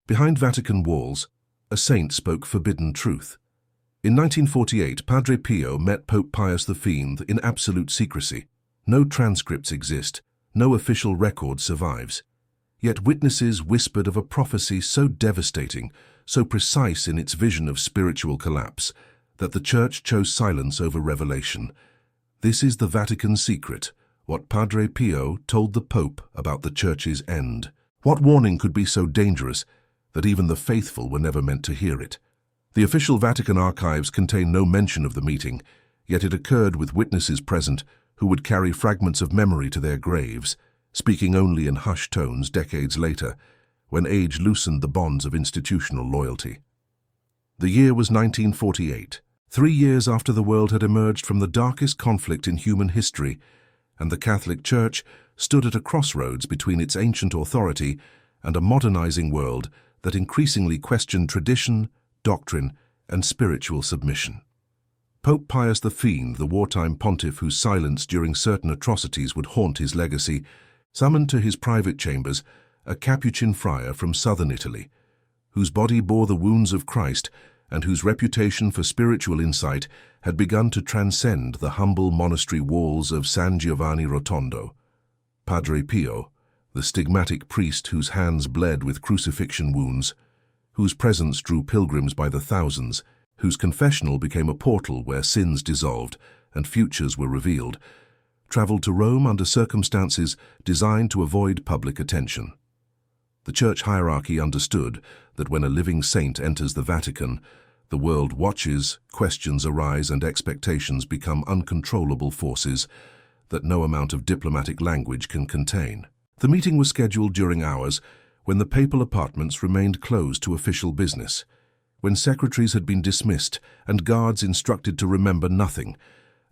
Behind Vatican walls, a saint spoke forbidden truth. In 1948, Padre Pio met Pope Pius V in absolute secrecy. No transcripts exist, no official record survives. Yet witnesses whispered of a prophecy so devastating, so precise in its vision of spiritual collapse, that the Church chose silence over revelation. This is the Vatican secret, what Padre Pio told the Pope about the Church's end. What warning could be so dangerous that even the faithful were never meant to hear it? The official Vatican archives contain no mention of the meeting, yet it occurred with witnesses present who would carry fragments of memory to their graves, speaking only in hushed tones decades later, when age loosened the bonds of institutional loyalty. The year was 1948, 3 years after the world had emerged from the darkest conflict in human history, and the Catholic Church stood at a crossroads between its ancient authority and a modernizing world that increasingly questioned tradition, doctrine, and spiritual submission. Pope Pius V, the wartime pontiff whose silence during certain atrocities would haunt his legacy, summoned to his private chambers a Capuchin friar from southern Italy, whose body bore the wounds of Christ and whose reputation for spiritual insight had begun to transcend the humble monastery walls of San Giovanni Rotondo. Padre Pio, the stigmatic priest whose hands bled with crucifixion wounds, whose presence drew pilgrims by the thousands, whose confessional became a portal where sins dissolved and futures were revealed, traveled to Rome under circumstances designed to avoid public attention. The church hierarchy understood that when a living saint enters the Vatican, the world watches, questions arise, and expectations become uncontrollable forces that no amount of diplomatic language can contain. The meeting was scheduled during hours when the papal apartments remained closed to official business, when secretaries had been dismissed and guards instructed to remember nothing,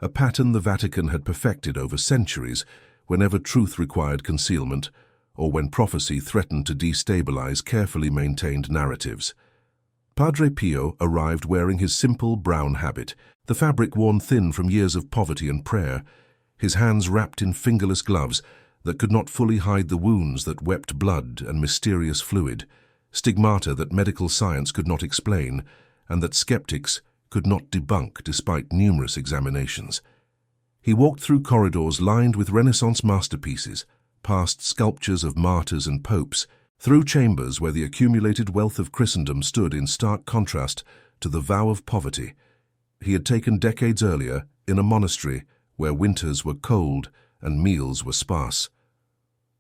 a pattern the Vatican had perfected over centuries whenever truth required concealment or when prophecy threatened to destabilize carefully maintained narratives. Padre Pio arrived wearing his simple brown habit, the fabric worn thin from years of poverty and prayer, his hands wrapped in fingerless gloves that could not fully hide the wounds that wept blood and mysterious fluid, stigmata that medical science could not explain and that skeptics could not debunk despite numerous examinations. He walked through corridors lined with Renaissance masterpieces, past sculptures of martyrs and popes, through chambers where the accumulated wealth of Christendom stood in stark contrast to the vow of poverty he had taken decades earlier in a monastery where winters were cold and meals were sparse.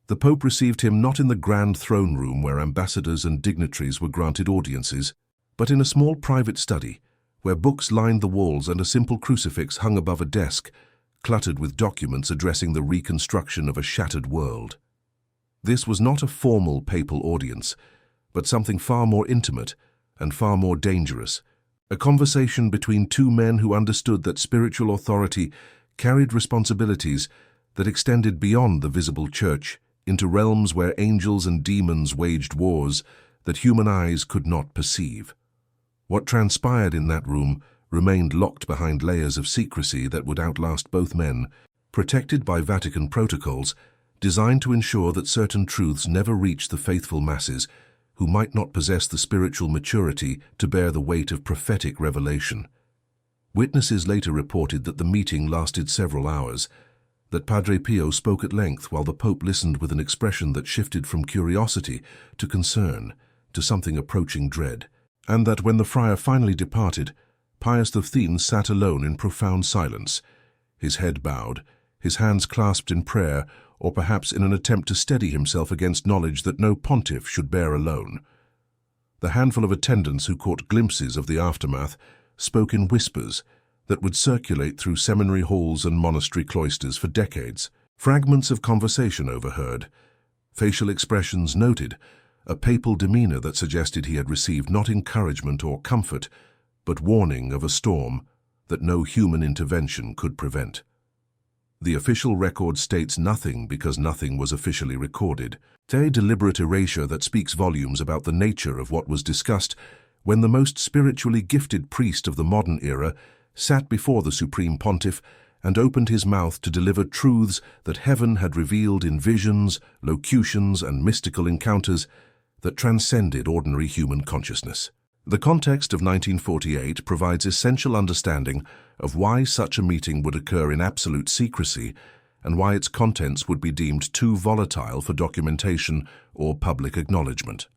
The Pope received him not in the grand throne room where ambassadors and dignitaries were granted audiences, but in a small private study where books lined the walls and a simple crucifix hung above a desk, cluttered with documents addressing the reconstruction of a shattered world. This was not a formal papal audience, but something far more intimate and far more dangerous, a conversation between two men who understood that spiritual authority carried responsibilities that extended beyond the visible church into realms where angels and demons waged wars that human eyes could not perceive. What transpired in that room remained locked behind layers of secrecy that would outlast both men, protected by Vatican protocols designed to ensure that certain truths never reached the faithful masses who might not possess the spiritual maturity to bear the weight of prophetic revelation. Witnesses later reported that the meeting lasted several hours, that Padre Pio spoke at length while the Pope listened with an expression that shifted from curiosity to concern to something approaching dread, and that when the friar finally departed, Pius V sat alone in profound silence, his head bowed, his hands clasped in prayer, or perhaps in an attempt to steady himself against knowledge that no pontiff should bear alone. The handful of attendants who caught glimpses of the aftermath spoke in whispers that would circulate through seminary halls and monastery cloisters for decades. Fragments of conversation overheard, facial expressions noted, a papal demeanor that suggested he had received not encouragement or comfort, but warning of a storm that no human intervention could prevent. The official record states nothing because nothing was officially recorded, a deliberate erasure that speaks volumes about the nature of what was discussed when the most spiritually gifted priest of the modern era sat before the Supreme Pontiff and opened his mouth to deliver truths that heaven had revealed in visions, locutions, and mystical encounters that transcended ordinary human consciousness. The context of 1948 provides essential understanding of why such a meeting would occur in absolute secrecy and why its contents would be deemed too volatile for documentation or public acknowledgement.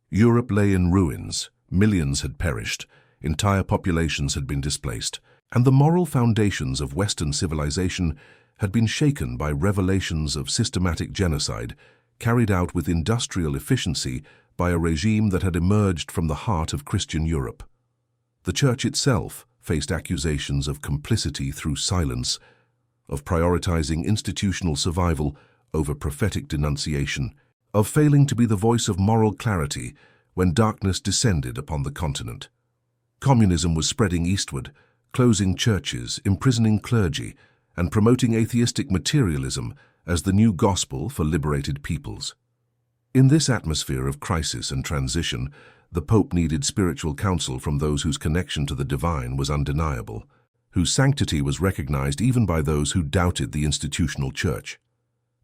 Europe lay in ruins, millions had perished, entire populations had been displaced, and the moral foundations of Western civilization had been shaken by revelations of systematic genocide carried out with industrial efficiency by a regime that had emerged from the heart of Christian Europe. The Church itself faced accusations of complicity through silence, of prioritizing institutional survival over prophetic denunciation, of failing to be the voice of moral clarity when darkness descended upon the continent. Communism was spreading eastward, closing churches, imprisoning clergy, and promoting atheistic materialism as the new gospel for liberated peoples. In this atmosphere of crisis and transition, the Pope needed spiritual counsel from those whose connection to the divine was undeniable, whose sanctity was recognized even by those who doubted the institutional church.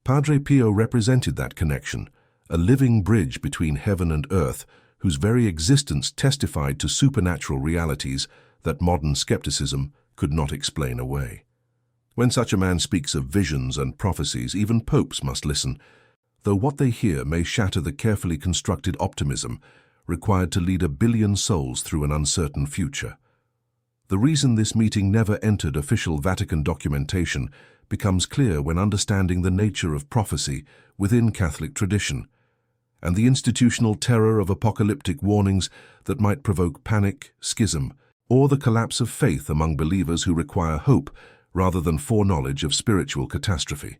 Padre Pio represented that connection, a living bridge between heaven and earth, whose very existence testified to supernatural realities that modern skepticism could not explain away. When such a man speaks of visions and prophecies, even popes must listen, though what they hear may shatter the carefully constructed optimism required to lead 1 billion souls through an uncertain future. The reason this meeting never entered official Vatican documentation becomes clear when understanding the nature of prophecy within Catholic tradition, and the institutional terror of apocalyptic warnings that might provoke panic, schism, or the collapse of faith among believers who require hope rather than foreknowledge of spiritual catastrophe.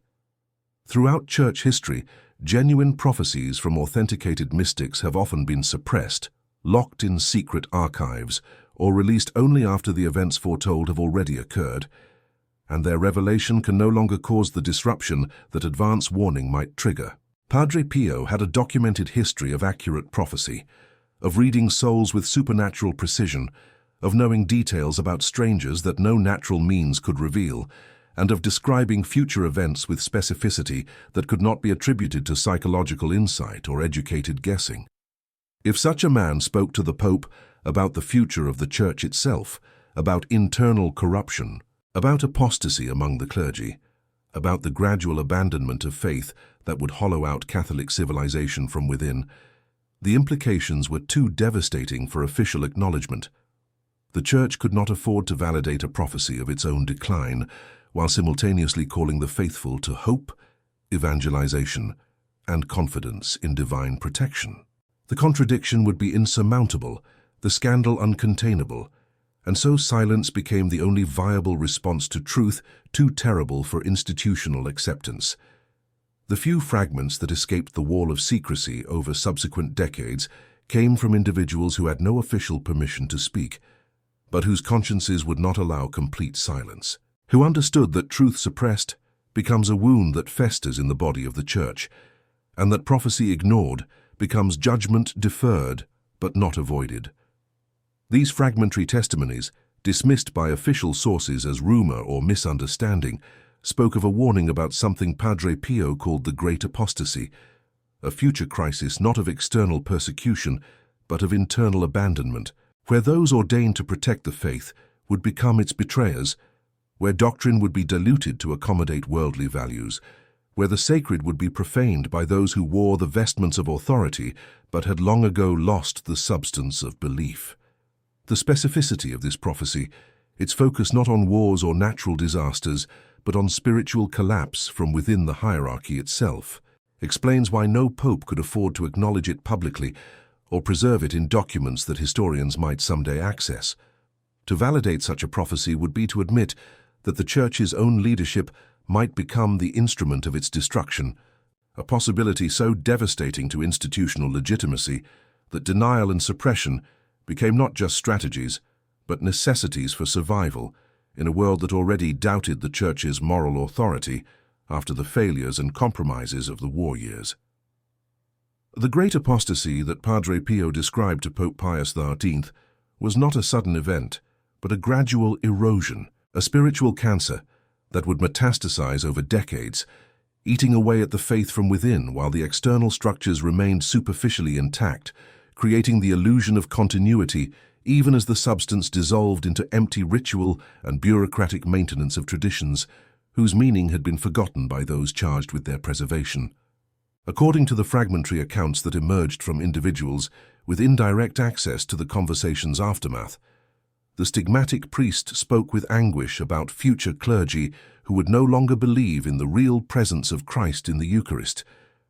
Throughout church history, genuine prophecies from authenticated mystics have often been suppressed, locked in secret archives, or released only after the events foretold have already occurred, and their revelation can no longer cause the disruption that advance warning might trigger. Padre Pio had a documented history of accurate prophecy, of reading souls with supernatural precision, of knowing details about strangers that no natural means could reveal, and of describing future events with specificity that could not be attributed to psychological insight or educated guessing. If such a man spoke to the Pope about the future of the Church itself, about internal corruption, about apostasy among the clergy, about the gradual abandonment of faith that would hollow out Catholic civilization from within, the implications were too devastating for official acknowledgement. The Church could not afford to validate a prophecy of its own decline, while simultaneously calling the faithful to hope, evangelization, and confidence in divine protection. The contradiction would be insurmountable, the scandal uncontainable, and so silence became the only viable response to truth too terrible for institutional acceptance. The few fragments that escaped the wall of secrecy over subsequent decades came from individuals who had no official permission to speak, but whose consciences would not allow complete silence, who understood that truth suppressed becomes a wound that festers in the body of the Church, and that prophecy ignored becomes judgment deferred but not avoided. These fragmentary testimonies, dismissed by official sources as rumor or misunderstanding, spoke of a warning about something Padre Pio called the Great Apostasy, a future crisis not of external persecution but of internal abandonment, where those ordained to protect the faith would become its betrayers, where doctrine would be diluted to accommodate worldly values, where the sacred would be profaned by those who wore the vestments of authority but had long ago lost the substance of belief. The specificity of this prophecy, its focus not on wars or natural disasters, but on spiritual collapse from within the hierarchy itself, explains why no pope could afford to acknowledge it publicly or preserve it in documents that historians might someday access. To validate such a prophecy would be to admit that the Church's own leadership might become the instrument of its destruction, a possibility so devastating to institutional legitimacy that denial and suppression became not just strategies, but necessities for survival in a world that already doubted the Church's moral authority after the failures and compromises of the war years. The great apostasy that Padre Pio described to Pope Pius XIII was not a sudden event, but a gradual erosion, a spiritual cancer that would metastasize over decades, eating away at the faith from within while the external structures remained superficially intact, creating the illusion of continuity even as the substance dissolved into empty ritual and bureaucratic maintenance of traditions whose meaning had been forgotten by those charged with their preservation. According to the fragmentary accounts that emerged from individuals with indirect access to the conversation's aftermath, the stigmatic priest spoke with anguish about future clergy who would no longer believe in the real presence of Christ in the Eucharist,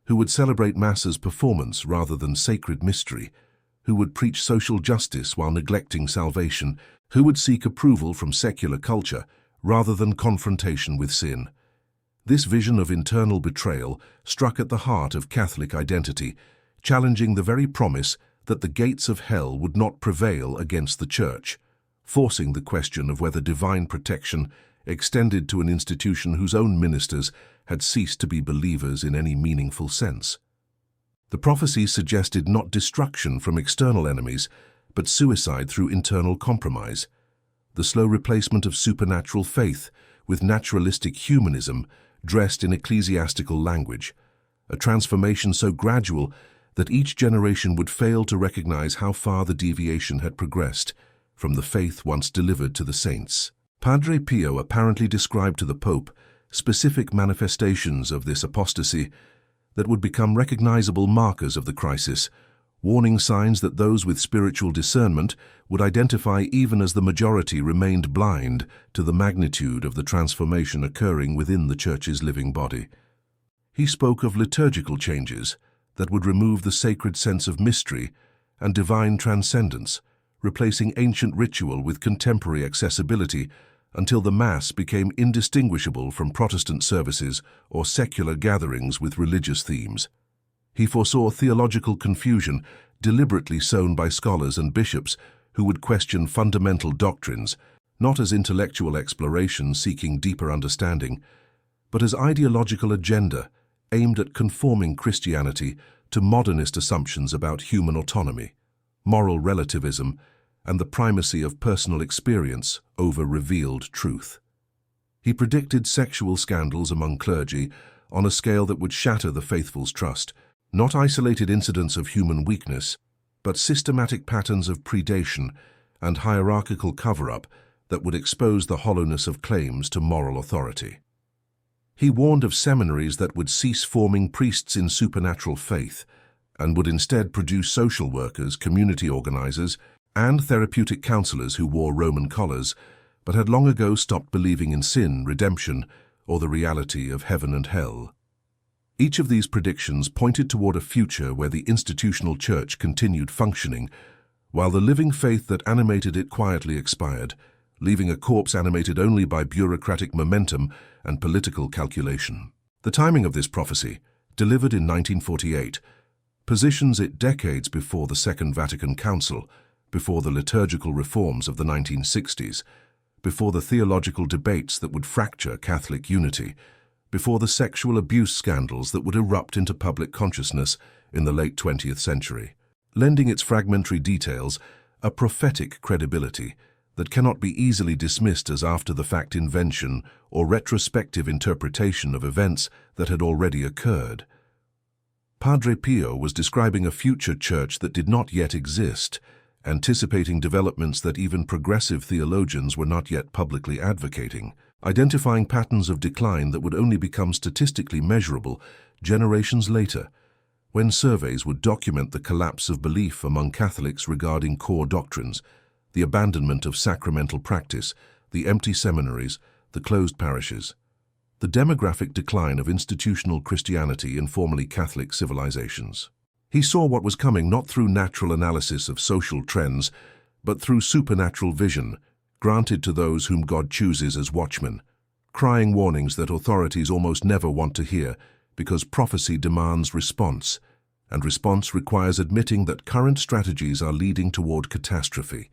who would celebrate Mass as performance rather than sacred mystery, who would preach social justice while neglecting salvation, who would seek approval from secular culture rather than confrontation with sin. This vision of internal betrayal struck at the heart of Catholic identity, challenging the very promise that the gates of hell would not prevail against the Church, forcing the question of whether divine protection extended to an institution whose own ministers had ceased to be believers in any meaningful sense. The prophecy suggested not destruction from external enemies, but suicide through internal compromise, the slow replacement of supernatural faith with naturalistic humanism dressed in ecclesiastical language, a transformation so gradual that each generation would fail to recognize how far the deviation had progressed from the faith once delivered to the saints. Padre Pio apparently described to the Pope specific manifestations of this apostasy that would become recognizable markers of the crisis, warning signs that those with spiritual discernment would identify even as the majority remained blind to the magnitude of the transformation occurring within the Church's living body. He spoke of liturgical changes that would remove the sacred sense of mystery and divine transcendence, replacing ancient ritual with contemporary accessibility until the Mass became indistinguishable from Protestant services or secular gatherings with religious themes. He foresaw theological confusion deliberately sown by scholars and bishops who would question fundamental doctrines, not as intellectual exploration seeking deeper understanding, but as ideological agenda aimed at conforming Christianity to modernist assumptions about human autonomy, moral relativism, and the primacy of personal experience over revealed truth. He predicted sexual scandals among clergy on a scale that would shatter the faithful's trust, not isolated incidents of human weakness, but systematic patterns of predation and hierarchical cover-up that would expose the hollowness of claims to moral authority. He warned of seminaries that would cease forming priests in supernatural faith and would instead produce social workers, community organizers, and therapeutic counselors who wore Roman collars, but had long ago stopped believing in sin, redemption, or the reality of heaven and hell. Each of these predictions pointed toward a future where the institutional Church continued functioning, while the living faith that animated it quietly expired, leaving a corpse animated only by bureaucratic momentum and political calculation. The timing of this prophecy, delivered in 1948, positions it decades before the Second Vatican Council, before the liturgical reforms of the 1960s, before the theological debates that would fracture Catholic unity, before the sexual abuse scandals that would erupt into public consciousness in the late 20th century, lending its fragmentary details a prophetic credibility that cannot be easily dismissed as after-the-fact invention or retrospective interpretation of events that had already occurred. Padre Pio was describing a future Church that did not yet exist, anticipating developments that even progressive theologians were not yet publicly advocating, identifying patterns of decline that would only become statistically measurable generations later, when surveys would document the collapse of belief among Catholics regarding core doctrines, the abandonment of sacramental practice, the empty seminaries, the closed parishes, the demographic decline of institutional Christianity in formerly Catholic civilizations. He saw what was coming not through natural analysis of social trends, but through supernatural vision, granted to those whom God chooses as watchmen, crying warnings that authorities almost never want to hear because prophecy demands response, and response requires admitting that current strategies are leading toward catastrophe.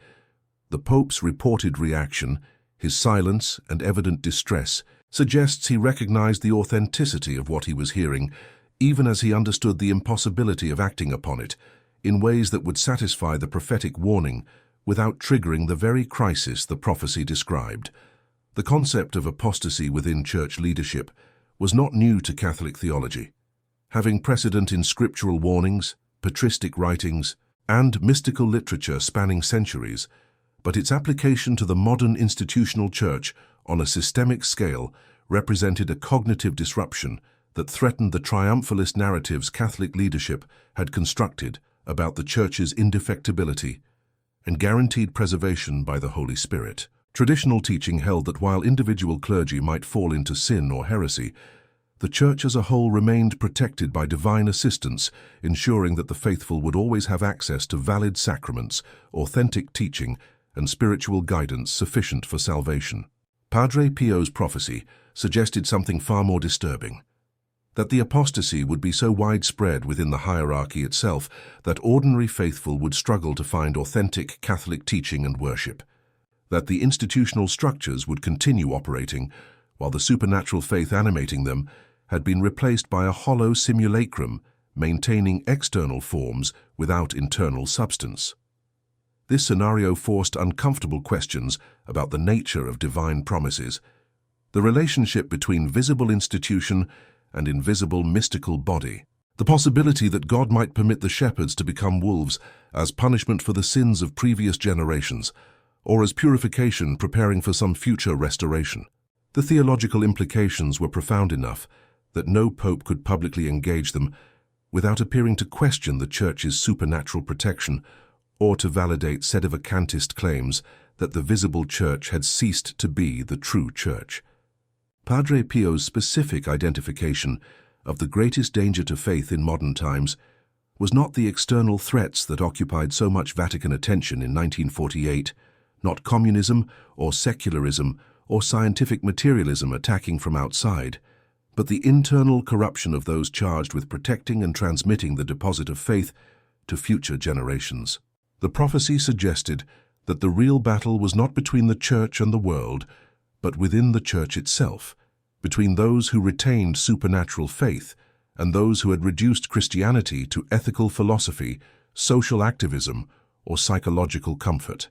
The Pope's reported reaction, his silence and evident distress, suggests he recognized the authenticity of what he was hearing, even as he understood the impossibility of acting upon it in ways that would satisfy the prophetic warning without triggering the very crisis the prophecy described. The concept of apostasy within church leadership was not new to Catholic theology, having precedent in scriptural warnings, patristic writings, and mystical literature spanning centuries, but its application to the modern institutional church on a systemic scale represented a cognitive disruption that threatened the triumphalist narratives Catholic leadership had constructed about the Church's indefectibility and guaranteed preservation by the Holy Spirit. Traditional teaching held that while individual clergy might fall into sin or heresy, the Church as a whole remained protected by divine assistance, ensuring that the faithful would always have access to valid sacraments, authentic teaching, and spiritual guidance sufficient for salvation. Padre Pio's prophecy suggested something far more disturbing: that the apostasy would be so widespread within the hierarchy itself that ordinary faithful would struggle to find authentic Catholic teaching and worship, that the institutional structures would continue operating while the supernatural faith animating them had been replaced by a hollow simulacrum maintaining external forms without internal substance. This scenario forced uncomfortable questions about the nature of divine promises, the relationship between visible institution and invisible mystical body, the possibility that God might permit the shepherds to become wolves as punishment for the sins of previous generations, or as purification preparing for some future restoration. The theological implications were profound enough that no pope could publicly engage them without appearing to question the Church's supernatural protection or to validate sedevacantist claims that the visible Church had ceased to be the true Church. Padre Pio's specific identification of the greatest danger to faith in modern times was not the external threats that occupied so much Vatican attention in 1948, not communism or secularism or scientific materialism attacking from outside, but the internal corruption of those charged with protecting and transmitting the deposit of faith to future generations. The prophecy suggested that the real battle was not between the Church and the world, but within the Church itself, between those who retained supernatural faith and those who had reduced Christianity to ethical philosophy, social activism, or psychological comfort.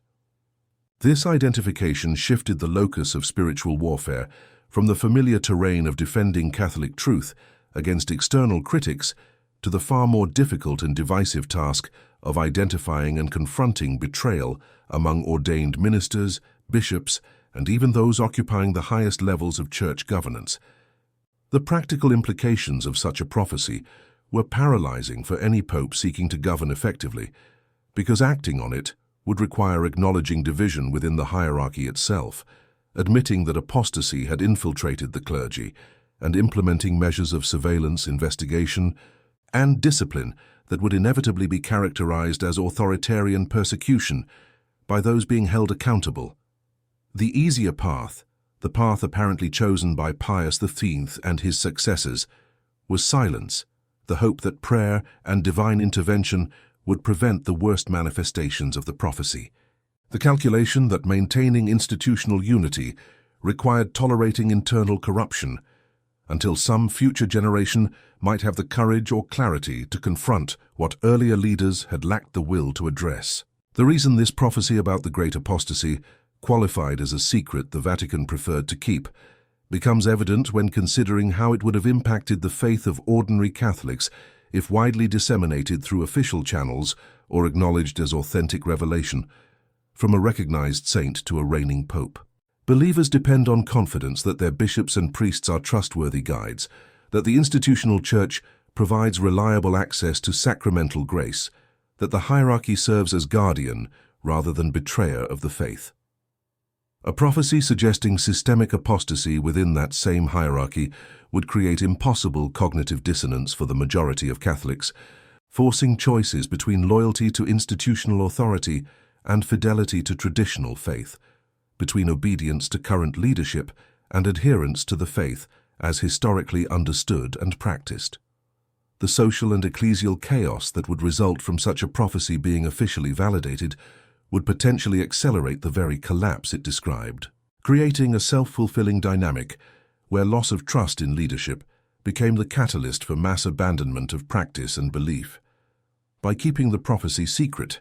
This identification shifted the locus of spiritual warfare from the familiar terrain of defending Catholic truth against external critics to the far more difficult and divisive task of identifying and confronting betrayal among ordained ministers, bishops, and even those occupying the highest levels of church governance. The practical implications of such a prophecy were paralyzing for any pope seeking to govern effectively, because acting on it would require acknowledging division within the hierarchy itself, admitting that apostasy had infiltrated the clergy, and implementing measures of surveillance, investigation, and discipline that would inevitably be characterized as authoritarian persecution by those being held accountable. The easier path, the path apparently chosen by Pius X and his successors, was silence, the hope that prayer and divine intervention would prevent the worst manifestations of the prophecy. The calculation that maintaining institutional unity required tolerating internal corruption until some future generation might have the courage or clarity to confront what earlier leaders had lacked the will to address. The reason this prophecy about the great apostasy, qualified as a secret the Vatican preferred to keep, becomes evident when considering how it would have impacted the faith of ordinary Catholics if widely disseminated through official channels or acknowledged as authentic revelation, from a recognized saint to a reigning pope. Believers depend on confidence that their bishops and priests are trustworthy guides, that the institutional church provides reliable access to sacramental grace, that the hierarchy serves as guardian rather than betrayer of the faith. A prophecy suggesting systemic apostasy within that same hierarchy would create impossible cognitive dissonance for the majority of Catholics, forcing choices between loyalty to institutional authority and fidelity to traditional faith, between obedience to current leadership and adherence to the faith as historically understood and practiced. The social and ecclesial chaos that would result from such a prophecy being officially validated would potentially accelerate the very collapse it described, creating a self-fulfilling dynamic where loss of trust in leadership became the catalyst for mass abandonment of practice and belief. By keeping the prophecy secret,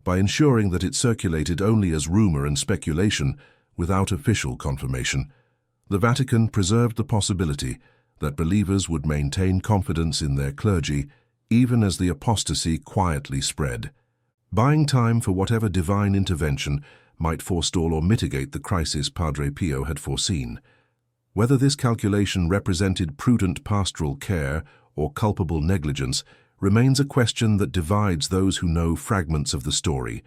by ensuring that it circulated only as rumor and speculation without official confirmation, the Vatican preserved the possibility that believers would maintain confidence in their clergy even as the apostasy quietly spread, buying time for whatever divine intervention might forestall or mitigate the crisis Padre Pio had foreseen. Whether this calculation represented prudent pastoral care or culpable negligence remains a question that divides those who know fragments of the story,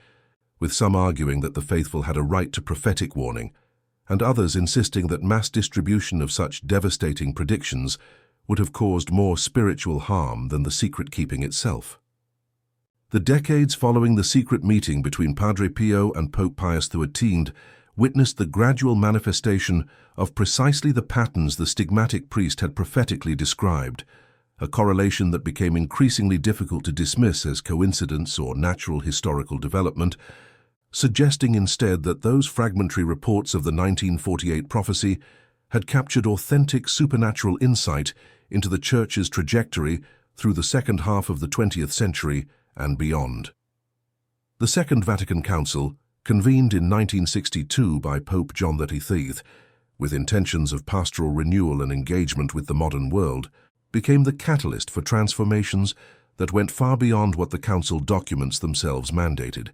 with some arguing that the faithful had a right to prophetic warning, and others insisting that mass distribution of such devastating predictions would have caused more spiritual harm than the secret-keeping itself. The decades following the secret meeting between Padre Pio and Pope Pius XIII witnessed the gradual manifestation of precisely the patterns the stigmatic priest had prophetically described, a correlation that became increasingly difficult to dismiss as coincidence or natural historical development, suggesting instead that those fragmentary reports of the 1948 prophecy had captured authentic supernatural insight into the Church's trajectory through the second half of the 20th century and beyond. The Second Vatican Council, convened in 1962 by Pope John XXIII, with intentions of pastoral renewal and engagement with the modern world, became the catalyst for transformations that went far beyond what the Council documents themselves mandated,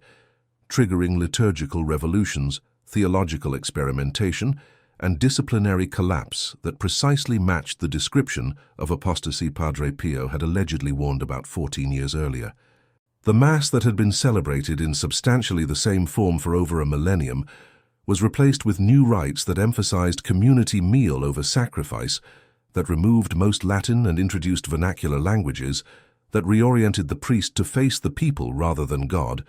triggering liturgical revolutions, theological experimentation, and disciplinary collapse that precisely matched the description of apostasy Padre Pio had allegedly warned about 14 years earlier. The Mass that had been celebrated in substantially the same form for over a millennium was replaced with new rites that emphasized community meal over sacrifice, that removed most Latin and introduced vernacular languages, that reoriented the priest to face the people rather than God,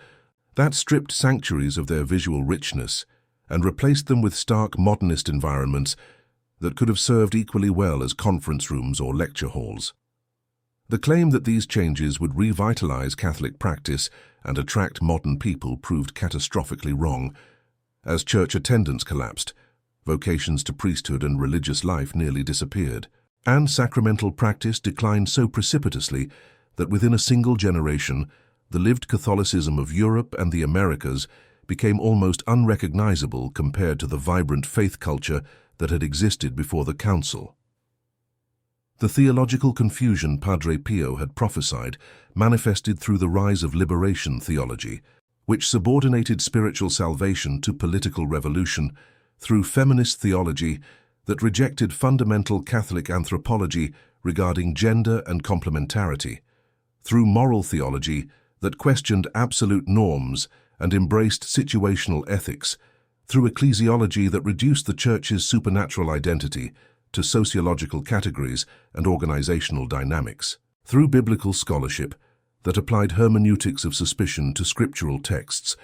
that stripped sanctuaries of their visual richness and replaced them with stark modernist environments that could have served equally well as conference rooms or lecture halls. The claim that these changes would revitalize Catholic practice and attract modern people proved catastrophically wrong. As church attendance collapsed, vocations to priesthood and religious life nearly disappeared, and sacramental practice declined so precipitously that within a single generation, the lived Catholicism of Europe and the Americas became almost unrecognizable compared to the vibrant faith culture that had existed before the Council. The theological confusion Padre Pio had prophesied manifested through the rise of liberation theology, which subordinated spiritual salvation to political revolution, through feminist theology that rejected fundamental Catholic anthropology regarding gender and complementarity, through moral theology that questioned absolute norms and embraced situational ethics, through ecclesiology that reduced the Church's supernatural identity to sociological categories and organizational dynamics, through biblical scholarship that applied hermeneutics of suspicion to scriptural texts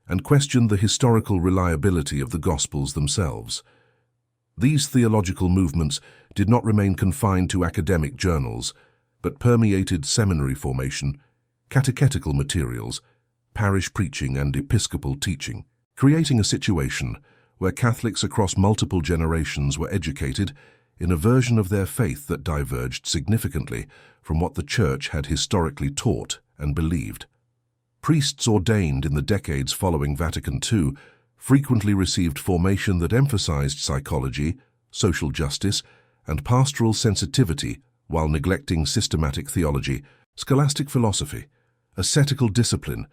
and questioned the historical reliability of the Gospels themselves. These theological movements did not remain confined to academic journals, but permeated seminary formation, catechetical materials, parish preaching and episcopal teaching, creating a situation where Catholics across multiple generations were educated in a version of their faith that diverged significantly from what the Church had historically taught and believed. Priests ordained in the decades following Vatican II frequently received formation that emphasized psychology, social justice, and pastoral sensitivity while neglecting systematic theology, scholastic philosophy, ascetical discipline,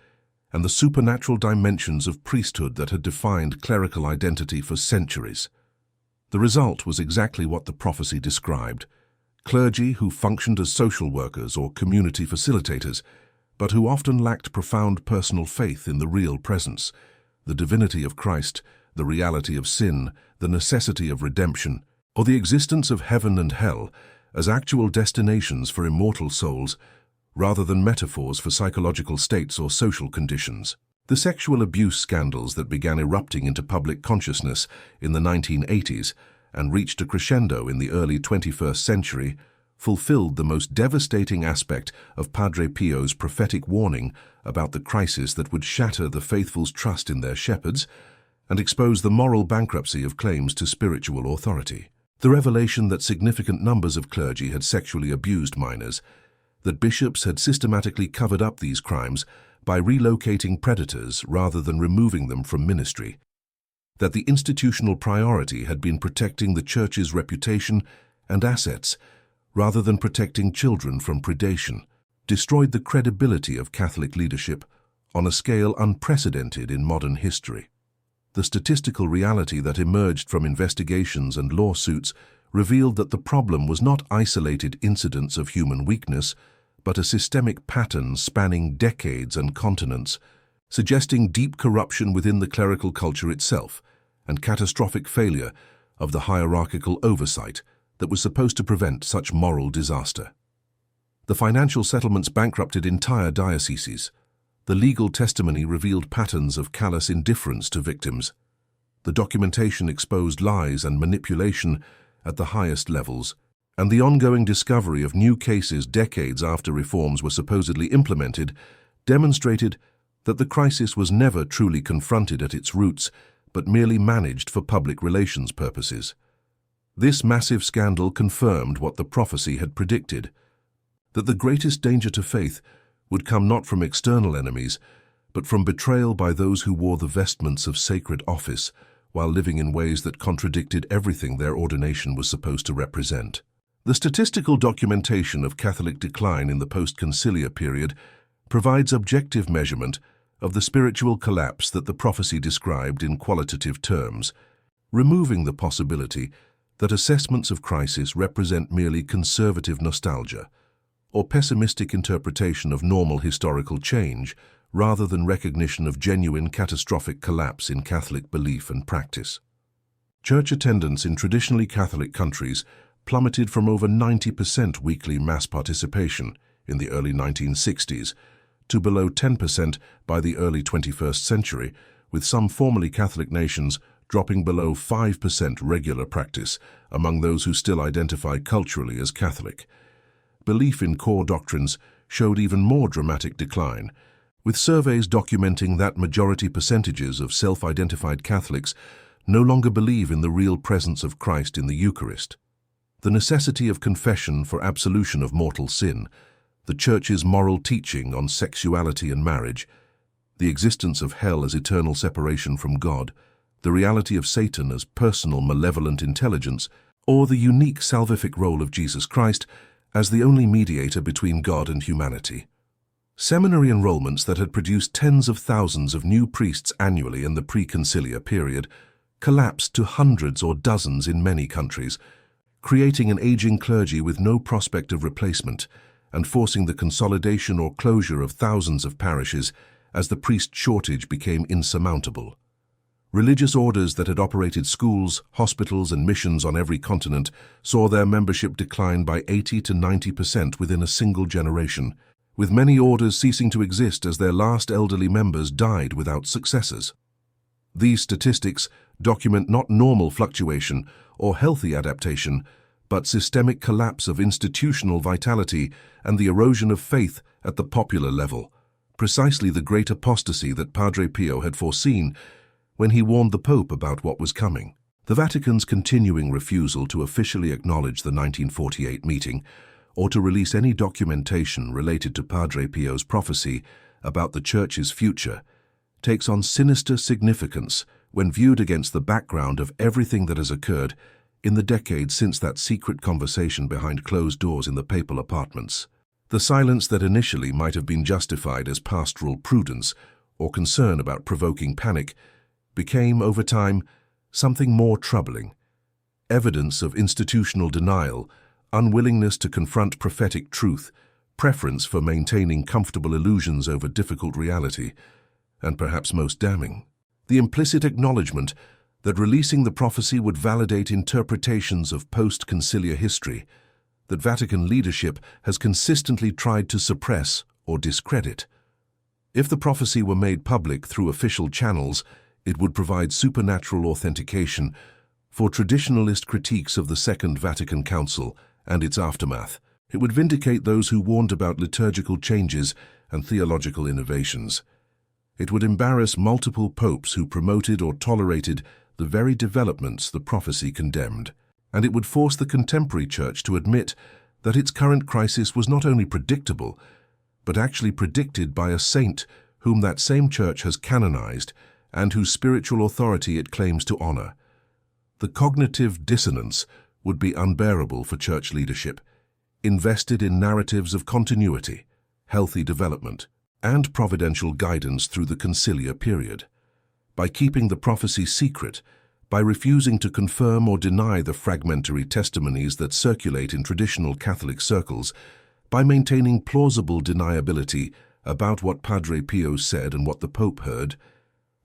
and the supernatural dimensions of priesthood that had defined clerical identity for centuries. The result was exactly what the prophecy described: clergy who functioned as social workers or community facilitators, but who often lacked profound personal faith in the real presence, the divinity of Christ, the reality of sin, the necessity of redemption, or the existence of heaven and hell as actual destinations for immortal souls, rather than metaphors for psychological states or social conditions. The sexual abuse scandals that began erupting into public consciousness in the 1980s and reached a crescendo in the early 21st century fulfilled the most devastating aspect of Padre Pio's prophetic warning about the crisis that would shatter the faithful's trust in their shepherds and expose the moral bankruptcy of claims to spiritual authority. The revelation that significant numbers of clergy had sexually abused minors, that bishops had systematically covered up these crimes by relocating predators rather than removing them from ministry, that the institutional priority had been protecting the Church's reputation and assets rather than protecting children from predation, destroyed the credibility of Catholic leadership on a scale unprecedented in modern history. The statistical reality that emerged from investigations and lawsuits revealed that the problem was not isolated incidents of human weakness, but a systemic pattern spanning decades and continents, suggesting deep corruption within the clerical culture itself and catastrophic failure of the hierarchical oversight that was supposed to prevent such moral disaster. The financial settlements bankrupted entire dioceses. The legal testimony revealed patterns of callous indifference to victims. The documentation exposed lies and manipulation at the highest levels, and the ongoing discovery of new cases decades after reforms were supposedly implemented demonstrated that the crisis was never truly confronted at its roots, but merely managed for public relations purposes. This massive scandal confirmed what the prophecy had predicted, that the greatest danger to faith would come not from external enemies, but from betrayal by those who wore the vestments of sacred office while living in ways that contradicted everything their ordination was supposed to represent. The statistical documentation of Catholic decline in the post-conciliar period provides objective measurement of the spiritual collapse that the prophecy described in qualitative terms, removing the possibility that assessments of crisis represent merely conservative nostalgia or pessimistic interpretation of normal historical change rather than recognition of genuine catastrophic collapse in Catholic belief and practice. Church attendance in traditionally Catholic countries plummeted from over 90% weekly mass participation in the early 1960s to below 10% by the early 21st century, with some formerly Catholic nations dropping below 5% regular practice among those who still identify culturally as Catholic. Belief in core doctrines showed even more dramatic decline, with surveys documenting that majority percentages of self-identified Catholics no longer believe in the real presence of Christ in the Eucharist. The necessity of confession for absolution of mortal sin, the Church's moral teaching on sexuality and marriage, the existence of hell as eternal separation from God, the reality of Satan as personal malevolent intelligence, or the unique salvific role of Jesus Christ as the only mediator between God and humanity. Seminary enrollments that had produced tens of thousands of new priests annually in the pre-conciliar period collapsed to hundreds or dozens in many countries, creating an aging clergy with no prospect of replacement and forcing the consolidation or closure of thousands of parishes as the priest shortage became insurmountable. Religious orders that had operated schools, hospitals, and missions on every continent saw their membership decline by 80 to 90% within a single generation, with many orders ceasing to exist as their last elderly members died without successors. These statistics document not normal fluctuation or healthy adaptation, but systemic collapse of institutional vitality and the erosion of faith at the popular level, precisely the great apostasy that Padre Pio had foreseen when he warned the Pope about what was coming. The Vatican's continuing refusal to officially acknowledge the 1948 meeting or to release any documentation related to Padre Pio's prophecy about the Church's future takes on sinister significance when viewed against the background of everything that has occurred in the decades since that secret conversation behind closed doors in the papal apartments. The silence that initially might have been justified as pastoral prudence or concern about provoking panic became, over time, something more troubling. Evidence of institutional denial, unwillingness to confront prophetic truth, preference for maintaining comfortable illusions over difficult reality, and perhaps most damning, the implicit acknowledgement that releasing the prophecy would validate interpretations of post-conciliar history that Vatican leadership has consistently tried to suppress or discredit. If the prophecy were made public through official channels, it would provide supernatural authentication for traditionalist critiques of the Second Vatican Council and its aftermath. It would vindicate those who warned about liturgical changes and theological innovations. It would embarrass multiple popes who promoted or tolerated the very developments the prophecy condemned. And it would force the contemporary Church to admit that its current crisis was not only predictable, but actually predicted by a saint whom that same Church has canonized and whose spiritual authority it claims to honor. The cognitive dissonance would be unbearable for Church leadership. invested in narratives of continuity, healthy development, and providential guidance through the conciliar period. By keeping the prophecy secret, by refusing to confirm or deny the fragmentary testimonies that circulate in traditional Catholic circles, by maintaining plausible deniability about what Padre Pio said and what the Pope heard,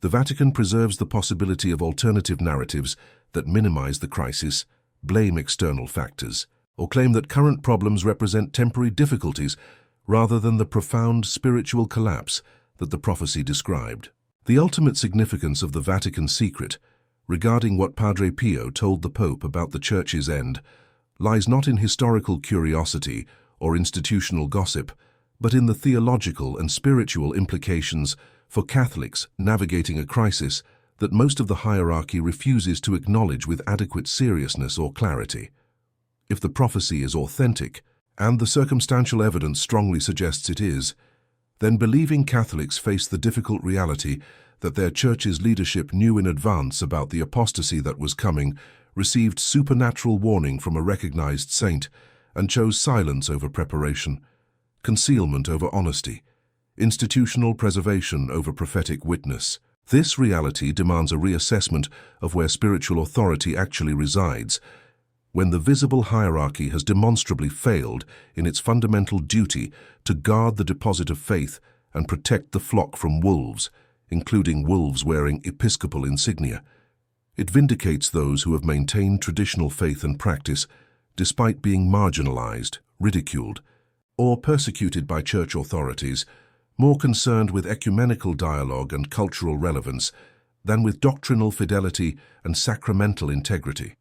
the Vatican preserves the possibility of alternative narratives that minimize the crisis, blame external factors, or claim that current problems represent temporary difficulties rather than the profound spiritual collapse that the prophecy described. The ultimate significance of the Vatican secret regarding what Padre Pio told the Pope about the Church's end lies not in historical curiosity or institutional gossip, but in the theological and spiritual implications for Catholics navigating a crisis that most of the hierarchy refuses to acknowledge with adequate seriousness or clarity. If the prophecy is authentic, and the circumstantial evidence strongly suggests it is, then believing Catholics face the difficult reality that their Church's leadership knew in advance about the apostasy that was coming, received supernatural warning from a recognized saint, and chose silence over preparation, concealment over honesty, institutional preservation over prophetic witness. This reality demands a reassessment of where spiritual authority actually resides, when the visible hierarchy has demonstrably failed in its fundamental duty to guard the deposit of faith and protect the flock from wolves, including wolves wearing episcopal insignia. It vindicates those who have maintained traditional faith and practice despite being marginalized, ridiculed, or persecuted by church authorities, more concerned with ecumenical dialogue and cultural relevance than with doctrinal fidelity and sacramental integrity.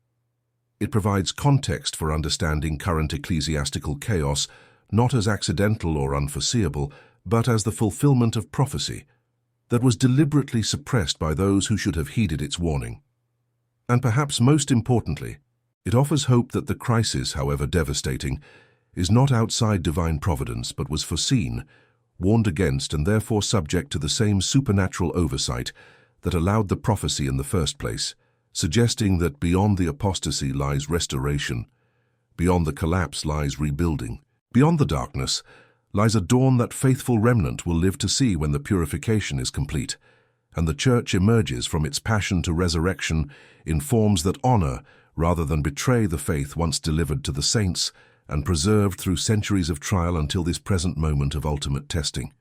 It provides context for understanding current ecclesiastical chaos, not as accidental or unforeseeable, but as the fulfillment of prophecy that was deliberately suppressed by those who should have heeded its warning. And perhaps most importantly, it offers hope that the crisis, however devastating, is not outside divine providence but was foreseen, warned against, and therefore subject to the same supernatural oversight that allowed the prophecy in the first place, suggesting that beyond the apostasy lies restoration, beyond the collapse lies rebuilding, beyond the darkness lies a dawn that faithful remnant will live to see when the purification is complete, and the Church emerges from its passion to resurrection in forms that honor rather than betray the faith once delivered to the saints and preserved through centuries of trial until this present moment of ultimate testing.